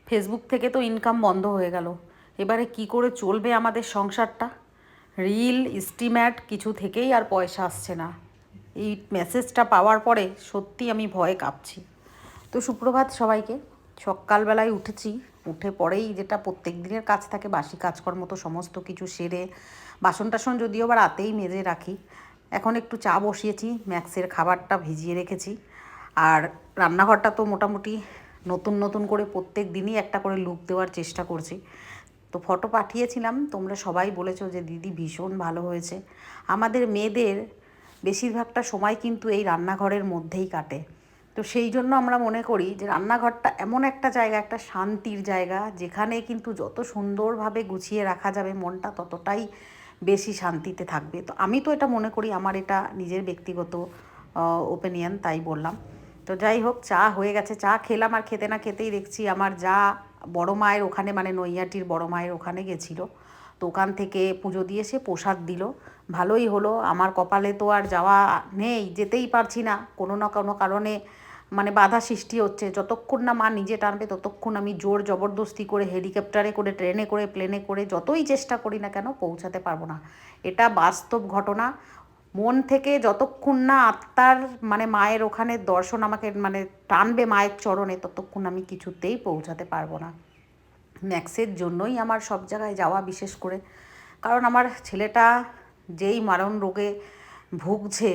Facebook থেকে তো income বন্ধ হয়ে গেল। এবারে কি করে চলবে আমাদের সংসারটা? রিল স্টিম্যাট কিছু থেকেই আর পয়সা আসছে না। এই মেসেজটা পাওয়ার পরে সত্যি আমি ভয়ে কাঁপছি। তো সুপ্রভাত সবাইকে। সকালবেলায় উঠেছি, উঠে পরেই যেটা প্রত্যেক দিনের কাজ থাকে, বাসি কাজকর্ম তো সমস্ত কিছু সেরে, বাসন টাসন যদিও বা রাতেই মেজে রাখি। এখন একটু চা বসিয়েছি, ম্যাক্সের খাবারটা ভিজিয়ে রেখেছি। আর রান্নাঘরটা তো মোটামুটি নতুন নতুন করে প্রত্যেক দিনই একটা করে লুক দেওয়ার চেষ্টা করছি। তো ফটো পাঠিয়েছিলাম, তোমরা সবাই বলেছো যে দিদি ভীষণ ভালো হয়েছে। আমাদের মেয়েদের বেশিরভাগটা সময় কিন্তু এই রান্নাঘরের মধ্যেই কাটে। তো সেই জন্য আমরা মনে করি যে রান্নাঘরটা এমন একটা জায়গা, একটা শান্তির জায়গা, যেখানে কিন্তু যত সুন্দরভাবে গুছিয়ে রাখা যাবে মনটা ততটাই বেশি শান্তিতে থাকবে। তো আমি তো এটা মনে করি, আমার এটা নিজের ব্যক্তিগত ওপিনিয়ন, তাই বললাম। তো যাই হোক, চা হয়ে গেছে, চা খেলাম। আর খেতে না খেতেই দেখছি আমার যা বড় মায়ের ওখানে, মানে নৈয়াটির বড় মায়ের ওখানে গেছিলো, তো ওখান থেকে পুজো দিয়ে সে প্রসাদ দিল। ভালোই হলো। আমার কপালে তো আর যাওয়া নেই, যেতেই পারছি না, কোনো না কোনো কারণে মানে বাধা সৃষ্টি হচ্ছে। যতক্ষণ না মা নিজে টানবে ততক্ষণ আমি জোর জবরদস্তি করে হেলিকপ্টারে করে, ট্রেনে করে, প্লেনে করে যতই চেষ্টা করি না কেন পৌঁছাতে পারবো না। এটা বাস্তব ঘটনা। মন থেকে যতক্ষণ না আত্মার মানে মায়ের ওখানে দর্শন আমাকে মানে টানবে মায়ের চরণে, ততক্ষণ আমি কিছুতেই পৌঁছাতে পারবো না। ম্যাক্সের জন্যই আমার সব জায়গায় যাওয়া, বিশেষ করে কারণ আমার ছেলেটা যেই মারণ রোগে ভুগছে,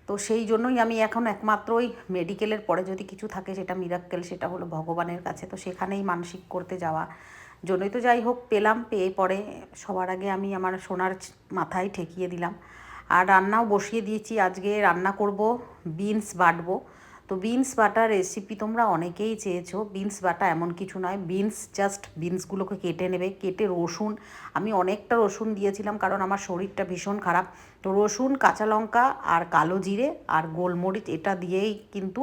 তো সেই জন্যই আমি এখন একমাত্র ওই মেডিকেলের পরে যদি কিছু থাকে সেটা মিরাক্কেল, সেটা হলো ভগবানের কাছে, তো সেখানেই মানসিক করতে যাওয়া জন্যই। তো যাই হোক, পেলাম, পেয়ে পরে সবার আগে আমি আমার সোনার মাথায় ঠেকিয়ে দিলাম। আর রান্নাও বসিয়ে দিয়েছি। আজকে রান্না করব, বিনস বাটবো। তো বিনস বাটার রেসিপি তোমরা অনেকেই চেয়েছো। বিনস বাটা এমন কিছু নয়, বিনস জাস্ট বিনসগুলোকে কেটে নেবে, কেটে রসুন, আমি অনেকটা রসুন দিয়েছিলাম কারণ আমার শরীরটা ভীষণ খারাপ। তো রসুন, কাঁচা লঙ্কা আর কালো জিরে আর গোলমরিচ, এটা দিয়েই কিন্তু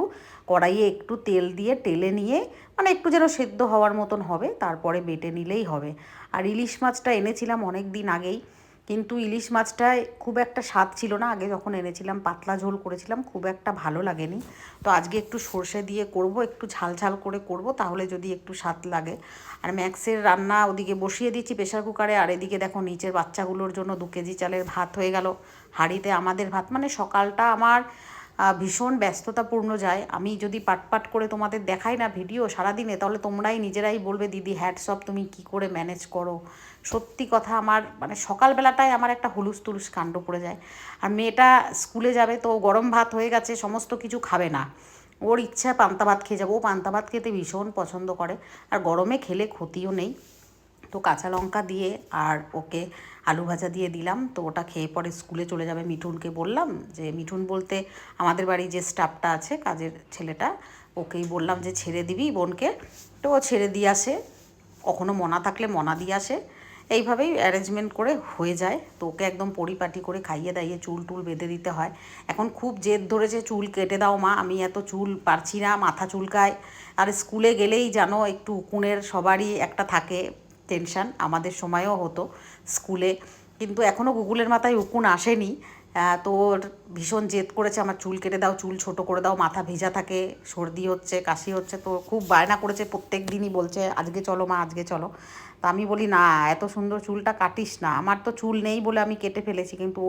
কড়াইয়ে একটু তেল দিয়ে টেলে নিয়ে, মানে একটু যেন সেদ্ধ হওয়ার মতন হবে, তারপরে বেটে নিলেই হবে। আর ইলিশ মাছটা এনেছিলাম অনেক দিন আগেই, কিন্তু ইলিশ মাছটায় খুব একটা স্বাদ ছিল না। আগে যখন এনেছিলাম পাতলা ঝোল করেছিলাম, খুব একটা ভালো লাগেনি। তো আজকে একটু সর্ষে দিয়ে করব, একটু ঝাল ঝাল করে করব, তাহলে যদি একটু স্বাদ লাগে। আর ম্যাক্সের রান্না ওদিকে বসিয়ে দিচ্ছি প্রেশার কুকারে। আর এদিকে দেখো নিচের বাচ্চাগুলোর জন্য 2 কেজি চালের ভাত হয়ে গেল হাঁড়িতে। আমাদের ভাত মানে সকালটা আমার ভীষণ ব্যস্ততাপূর্ণ যায়। আমি যদি পাট করে তোমাদের দেখাই না ভিডিও সারাদিনে, তাহলে তোমরাই নিজেরাই বলবে দিদি হ্যাটস অফ, তুমি কি করে ম্যানেজ করো। সত্যি কথা, আমার মানে সকালবেলাটায় আমার একটা হুলুস তুলুস কাণ্ড পড়ে যায়। আর মেয়েটা স্কুলে যাবে, তো গরম ভাত হয়ে গেছে, সমস্ত কিছু খাবে না, ওর ইচ্ছা পান্তা ভাত খেয়ে যাবো। ও পান্তা ভাত খেতে ভীষণ পছন্দ করে, আর গরমে খেলে ক্ষতিও নেই। তো কাঁচা লঙ্কা দিয়ে আর ওকে আলু ভাজা দিয়ে দিলাম। তো ওটা খেয়ে পরে স্কুলে চলে যাবে। মিঠুনকে বললাম, যে মিঠুন বলতে আমাদের বাড়ি যে স্টাফটা আছে, কাজের ছেলেটা, ওকেই বললাম যে ছেড়ে দিবি বোনকে। তো ও ছেড়ে দিয়ে আসে, কখনো মনা থাকলে মনা দিয়ে আসে, এইভাবেই অ্যারেঞ্জমেন্ট করে হয়ে যায়। তো ওকে একদম পরিপাটি করে খাইয়ে দাইয়ে চুল টুল বেঁধে দিতে হয়। এখন খুব জেদ ধরেছে, চুল কেটে দাও মা, আমি এত চুল পারছি না, মাথা চুলকায়। আর স্কুলে গেলেই জানো একটু উকুনের সবারই একটা থাকে টেনশান, আমাদের সময়ও হতো স্কুলে, কিন্তু এখনও গুগলের মাথায় উকুন আসেনি। তো ওর ভীষণ জেদ করেছে, আমার চুল কেটে দাও, চুল ছোট করে দাও, মাথা ভেজা থাকে, সর্দি হচ্ছে, কাশি হচ্ছে। তো খুব বায়না করেছে, প্রত্যেক দিনই বলছে আজকে চলো মা, আজকে চলো। তো আমি বলি না, এত সুন্দর চুলটা কাটিস না। আমার তো চুল নেই বলে আমি কেটে ফেলেছি, কিন্তু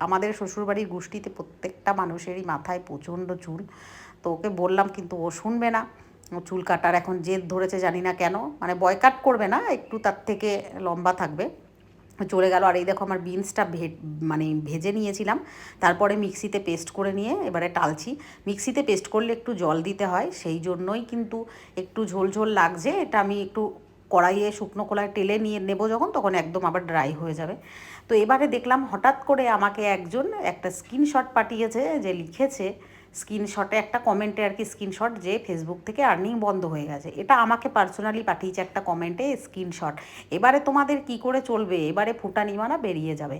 আমাদের শ্বশুরবাড়ির গোষ্ঠীতে প্রত্যেকটা মানুষেরই মাথায় প্রচণ্ড চুল। তো ওকে বললাম, কিন্তু ও শুনবে না। ও চুল কাটার এখন জেদ ধরেছে, জানি না কেন, মানে বয়কাট করবে না, একটু তার থেকে লম্বা থাকবে। চলে গেল। আর এই দেখো আমার বিনসটা মানে ভেজে নিয়েছিলাম, তারপরে মিক্সিতে পেস্ট করে নিয়ে এবারে টালছি। মিক্সিতে পেস্ট করলে একটু জল দিতে হয়, সেই জন্যই কিন্তু একটু ঝোল ঝোল লাগছে। এটা আমি একটু কড়াইয়ে শুকনো কড়াই টেলে নিয়ে নেব যখন, তখন একদম আবার ড্রাই হয়ে যাবে। তো এবারে দেখলাম হঠাৎ করে আমাকে একজন একটা স্ক্রিনশট পাঠিয়েছে, যে লিখেছে স্ক্রিনশটে একটা কমেন্টে আর কি স্ক্রিনশট, যে ফেসবুক থেকে আর্নিং বন্ধ হয়ে গেছে। এটা আমাকে পার্সোনালি পাঠিয়েছে একটা কমেন্টে স্ক্রিনশট। এবারে তোমাদের কি করে চলবে, এবারে ফুটানি মারা বেরিয়ে যাবে।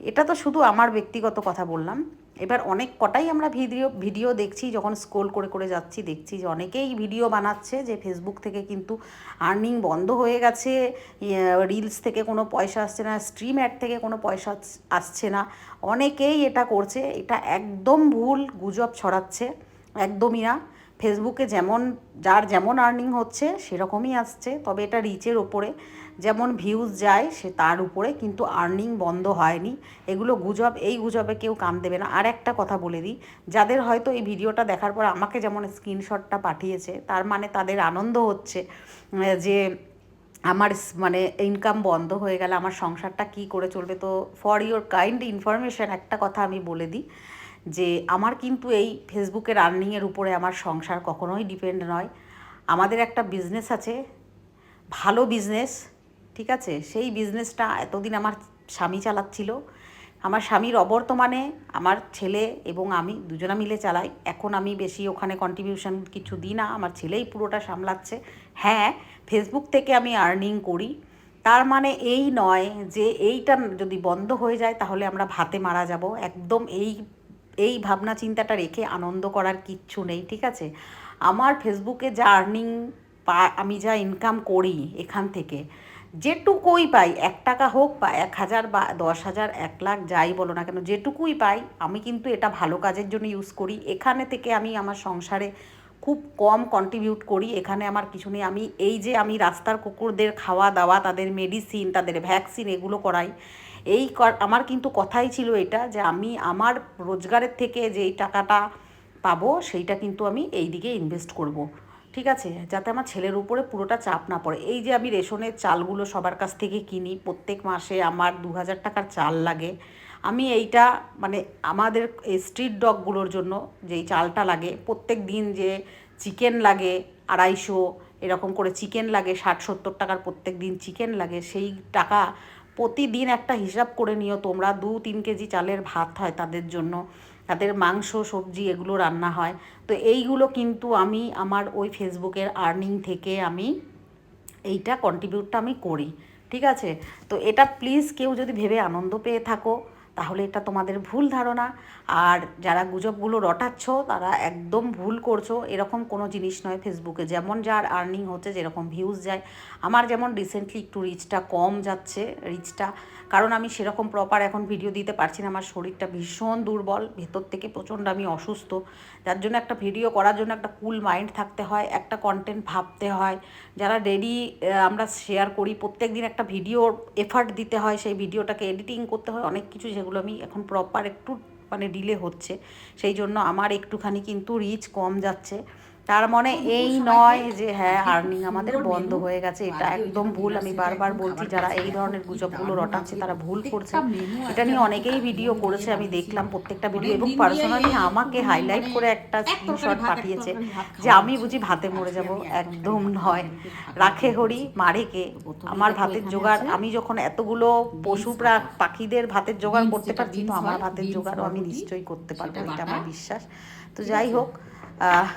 এটা তো শুধু আমার ব্যক্তিগত কথা বললাম। এবার অনেক কটাই আমরা ভিডিও দেখছি, যখন স্ক্রোল করে করে যাচ্ছি দেখছি যে অনেকেই ভিডিও বানাচ্ছে যে ফেসবুক থেকে কিন্তু আর্নিং বন্ধ হয়ে গেছে, রিলস থেকে কোনো পয়সা আসছে না, স্ট্রিম অ্যাড থেকে কোনো পয়সা আসছে না। অনেকেই এটা করছে, এটা একদম ভুল, গুজব ছড়াচ্ছে, একদমই না। ফেসবুকে যেমন যার যেমন আর্নিং হচ্ছে সেরকমই আসছে, তবে এটা রিচের ওপরে, যেমন ভিউজ যায় সে তার উপরে, কিন্তু আর্নিং বন্ধ হয়নি। এগুলো গুজব, এই গুজবে কেউ কান দেবে না। আর একটা কথা বলে দিই, যাদের হয়তো এই ভিডিওটা দেখার পর আমাকে যেমন স্ক্রিনশটটা পাঠিয়েছে, তার মানে তাদের আনন্দ হচ্ছে যে আমার মানে ইনকাম বন্ধ হয়ে গেল, আমার সংসারটা কি করে চলবে। তো ফর ইওর কাইন্ড ইনফরমেশন একটা কথা আমি বলে দিই, যে আমার কিন্তু এই ফেসবুকের আর্নিংয়ের উপরে আমার সংসার কখনোই ডিপেন্ড নয়। আমাদের একটা বিজনেস আছে, ভালো বিজনেস, ঠিক আছে। সেই বিজনেসটা এতদিন আমার স্বামী চালাচ্ছিল। আমার স্বামীর অবর্তমানে আমার ছেলে এবং আমি দুজনা মিলে চালাই। এখন আমি বেশি ওখানে কন্ট্রিবিউশন কিছু দিই না, আমার ছেলেই পুরোটা সামলাচ্ছে। হ্যাঁ, ফেসবুক থেকে আমি আর্নিং করি, তার মানে এই নয় যে এইটা যদি বন্ধ হয়ে যায় তাহলে আমরা ভাতে মারা যাব। একদম এই ভাবনা চিন্তাটা রেখে আনন্দ করার কিচ্ছু নেই, ঠিক আছে। আমার ফেসবুকে যা আর্নিং আমি যা ইনকাম করি এখান থেকে, যেটুকুই পাই, 1 টাকা হোক বা 1,000 বা 10,000, 1 লাখ, যাই বলো না কেন, যেটুকুই পাই আমি কিন্তু এটা ভালো কাজের জন্য ইউজ করি। এখানে থেকে আমি আমার সংসারে খুব কম কন্ট্রিবিউট করি, এখানে আমার কিছু নেই। আমি এই যে আমি রাস্তার কুকুরদের খাওয়া দাওয়া, তাদের মেডিসিন, তাদের ভ্যাকসিন এগুলো করাই, আমার কিন্তু কথাই ছিল এটা, যে আমি আমার রোজগারের থেকে যেই টাকাটা পাবো সেইটা কিন্তু আমি এই দিকে ইনভেস্ট করব, ঠিক আছে, যাতে আমার ছেলের উপরে পুরোটা চাপ না পড়ে। এই যে আমি রেশনের চালগুলো সবার কাছ থেকে কিনি, প্রত্যেক মাসে আমার 2,000 টাকার চাল লাগে। আমি এইটা মানে আমাদের স্ট্রিট ডগগুলোর জন্য যেই চালটা লাগে, প্রত্যেক দিন যে চিকেন লাগে 250, এরকম করে চিকেন লাগে 60-70 টাকার, প্রত্যেক দিন চিকেন লাগে, সেই টাকা প্রতিদিন একটা হিসাব করে নিও তোমরা। 2-3 কেজি চালের ভাত হয় তাদের জন্য, তাদের মাংস সবজি এগুলো রান্না হয়। তো এইগুলো কিন্তু আমি আমার ওই ফেসবুকের আর্নিং থেকে আমি এইটা কন্ট্রিবিউটটা আমি করি, ঠিক আছে। তো এটা প্লিজ কেউ যদি ভেবে আনন্দ পেয়ে থাকো তাহলে এটা তোমাদের ভুল ধারণা। আর যারা গুজবগুলো রটাচ্ছ তারা একদম ভুল করছো। এরকম কোনো জিনিস নয়। ফেসবুকে যেমন যার আর্নিং হচ্ছে, যেরকম ভিউজ যায়, আমার যেমন রিসেন্টলি একটু রিচটা কম যাচ্ছে, কারণ আমি সেরকম প্রপার এখন ভিডিও দিতে পারছি না। আমার শরীরটা ভীষণ দুর্বল, ভেতর থেকে প্রচণ্ড আমি অসুস্থ, যার জন্য একটা ভিডিও করার জন্য একটা কুল মাইন্ড থাকতে হয়, একটা কন্টেন্ট ভাবতে হয়, যারা ডেইলি আমরা শেয়ার করি, প্রত্যেক দিন একটা ভিডিওর এফার্ট দিতে হয়, সেই ভিডিওটাকে এডিটিং করতে হয়, অনেক কিছু, যেগুলো আমি এখন প্রপার একটু মানে ডিলে হচ্ছে, সেই জন্য আমার একটুখানি কিন্তু রিচ কম যাচ্ছে। তার মানে এই নয় যে হ্যাঁ আর্নিং আমাদের বন্ধ হয়ে গেছে, এটা একদম ভুল। আমি বারবার বলছি, যারা এই ধরনের গুজবগুলো রটাচ্ছে তারা ভুল করছে। এটা নিয়ে অনেকেই ভিডিও করেছে, আমি দেখলাম প্রত্যেকটা ভিডিও, এবং পার্সোনালি আমাকে হাইলাইট করে একটা স্ক্রিনশট পাঠিয়েছে যে আমি বুঝি ভাতে মরে যাব। একদম নয়, রাখে হরি মারে কে। আমার ভাতের জোগাড়, আমি যখন এতগুলো পশু পাখিদের ভাতের জোগাড় করতে পারছি, তো আমার ভাতের জোগাড়ও আমি নিশ্চয়ই করতে পারবো, এটা আমার বিশ্বাস। তো যাই হোক,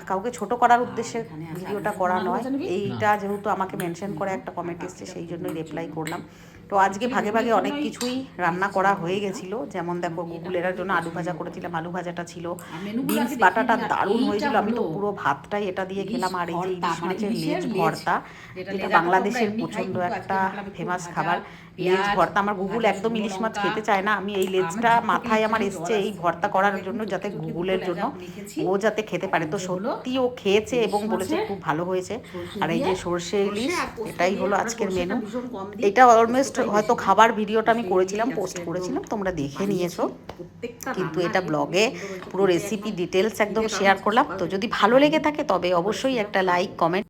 কাউকে ছোট করার উদ্দেশ্যে ভিডিওটা করা নয়। এইটা যেহেতু আমাকে মেনশন করে একটা কমেন্ট এসছে, সেই জন্যই রিপ্লাই করলাম। তো আজকে ভাগে ভাগে অনেক কিছুই রান্না করা হয়ে গেছিলো, যেমন দেখো গুগলের জন্য আলু ভাজা করেছিলাম, আলু ভাজাটা ছিল, বিনস বাটাটা দারুণ হয়েছিল, আমি তো পুরো ভাতটাই এটা দিয়ে খেলাম। আর এই যে ইলিশ মাছের লেজ ভর্তা, যেটা বাংলাদেশের প্রচণ্ড একটা ফেমাস খাবার, লেজ ভর্তা। আমার গুগল একদম ইলিশ মাছ খেতে চায় না, আমি এই লেজটা মাথায় আমার এসছে এই ভর্তা করার জন্য, যাতে গুগলের জন্য ও যাতে খেতে পারে। তো সত্যি ও খেয়েছে এবং বলেছে খুব ভালো হয়েছে। আর এই যে সর্ষে ইলিশ, এটাই হলো আজকের মেনু। এটা অলমোস্ট হয়তো খাবার ভিডিওটা আমি করেছিলাম, পোস্ট করেছিলাম, তোমরা দেখে নিয়েছো, কিন্তু এটা ব্লগে পুরো রেসিপি ডিটেলস একদম শেয়ার করলাম। তো যদি ভালো লেগে থাকে তবে অবশ্যই একটা লাইক কমেন্ট